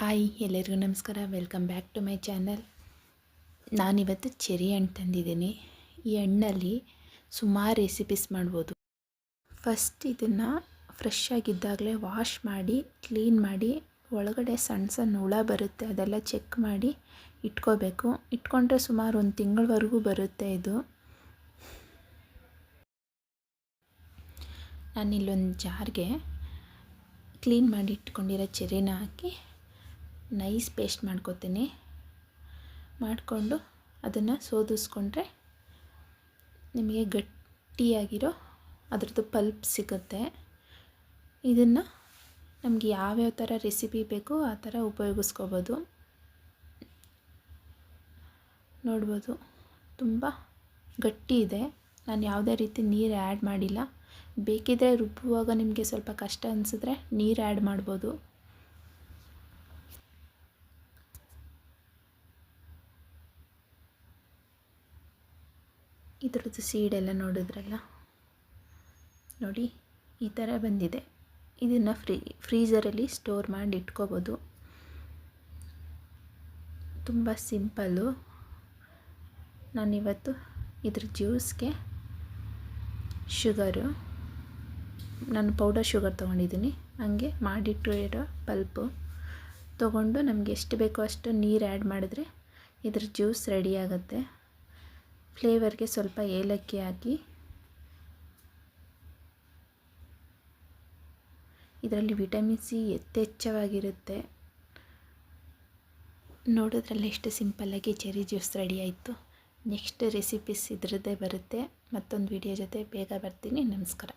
Hi ಎಲ್ಲರಿಗೂ ನಮಸ್ಕಾರ. Welcome back to my channel. ನಾನಿವತ್ತು ಚೆರಿ ಹಣ್ಣು ತಂದಿದ್ದೀನಿ. ಈ ಹಣ್ಣಲ್ಲಿ ಸುಮಾರು ರೆಸಿಪೀಸ್ ಮಾಡ್ಬೋದು. ಫಸ್ಟ್ ಇದನ್ನು ಫ್ರೆಶ್ ಆಗಿದ್ದಾಗಲೇ ವಾಶ್ ಮಾಡಿ ಕ್ಲೀನ್ ಮಾಡಿ ಒಳಗಡೆ ಸಣ್ಣ ಸಣ್ಣ ಹುಳ ಬರುತ್ತೆ ಅದೆಲ್ಲ ಚೆಕ್ ಮಾಡಿ ಇಟ್ಕೋಬೇಕು. ಇಟ್ಕೊಂಡ್ರೆ ಸುಮಾರು 1 ತಿಂಗಳವರೆಗೂ ಬರುತ್ತೆ ಇದು. ನಾನಿಲ್ಲೊಂದು ಜಾರ್ಗೆ ಕ್ಲೀನ್ ಮಾಡಿ ಇಟ್ಕೊಂಡಿರೋ ಚೆರಿನ ಹಾಕಿ ನೈಸ್ ಪೇಸ್ಟ್ ಮಾಡ್ಕೊತೀನಿ. ಮಾಡಿಕೊಂಡು ಅದನ್ನು ಸೋದಿಸ್ಕೊಂಡ್ರೆ ನಿಮಗೆ ಗಟ್ಟಿಯಾಗಿರೋ ಅದರದ್ದು ಪಲ್ಪ್ ಸಿಗುತ್ತೆ. ಇದನ್ನು ನಮಗೆ ಯಾವ್ಯಾವ ಥರ ರೆಸಿಪಿ ಬೇಕೋ ಆ ಥರ ಉಪಯೋಗಿಸ್ಕೋಬೋದು. ನೋಡ್ಬೋದು ತುಂಬ ಗಟ್ಟಿ ಇದೆ. ನಾನು ಯಾವುದೇ ರೀತಿ ನೀರು ಆ್ಯಡ್ ಮಾಡಿಲ್ಲ. ಬೇಕಿದ್ದರೆ ರುಬ್ಬುವಾಗ ನಿಮಗೆ ಸ್ವಲ್ಪ ಕಷ್ಟ ಅನಿಸಿದ್ರೆ ನೀರು ಆ್ಯಡ್ ಮಾಡ್ಬೋದು. ಇದರದ್ದು ಸೀಡೆಲ್ಲ ನೋಡಿದ್ರಲ್ಲ, ನೋಡಿ ಈ ಥರ ಬಂದಿದೆ. ಇದನ್ನು ಫ್ರೀಝರಲ್ಲಿ ಸ್ಟೋರ್ ಮಾಡಿ ಇಟ್ಕೋಬೋದು. ತುಂಬ ಸಿಂಪಲ್ಲು. ನಾನಿವತ್ತು ಇದ್ರ ಜ್ಯೂಸ್ಗೆ ಶುಗರು, ನಾನು ಪೌಡರ್ ಶುಗರ್ ತೊಗೊಂಡಿದ್ದೀನಿ. ಹಂಗೆ ಮಾಡಿಟ್ಟಿರೋ ಪಲ್ಪು ತೊಗೊಂಡು ನಮಗೆ ಎಷ್ಟು ಬೇಕೋ ಅಷ್ಟು ನೀರು ಆ್ಯಡ್ ಮಾಡಿದ್ರೆ ಇದ್ರ ಜ್ಯೂಸ್ ರೆಡಿ ಆಗುತ್ತೆ. ಫ್ಲೇವರ್ಗೆ ಸ್ವಲ್ಪ ಏಲಕ್ಕಿ ಹಾಕಿ, ಇದರಲ್ಲಿ ವಿಟಮಿನ್ ಸಿ ಯಥೇಚ್ಛವಾಗಿರುತ್ತೆ. ನೋಡಿದ್ರಲ್ಲ ಎಷ್ಟು ಸಿಂಪಲ್ಲಾಗಿ ಚೆರಿ ಜ್ಯೂಸ್ ರೆಡಿ ಆಯಿತು. ನೆಕ್ಸ್ಟ್ ರೆಸಿಪೀಸ್ ಇದರದ್ದೇ ಬರುತ್ತೆ. ಮತ್ತೊಂದು ವಿಡಿಯೋ ಜೊತೆ ಬೇಗ ಬರ್ತೀನಿ. ನಮಸ್ಕಾರ.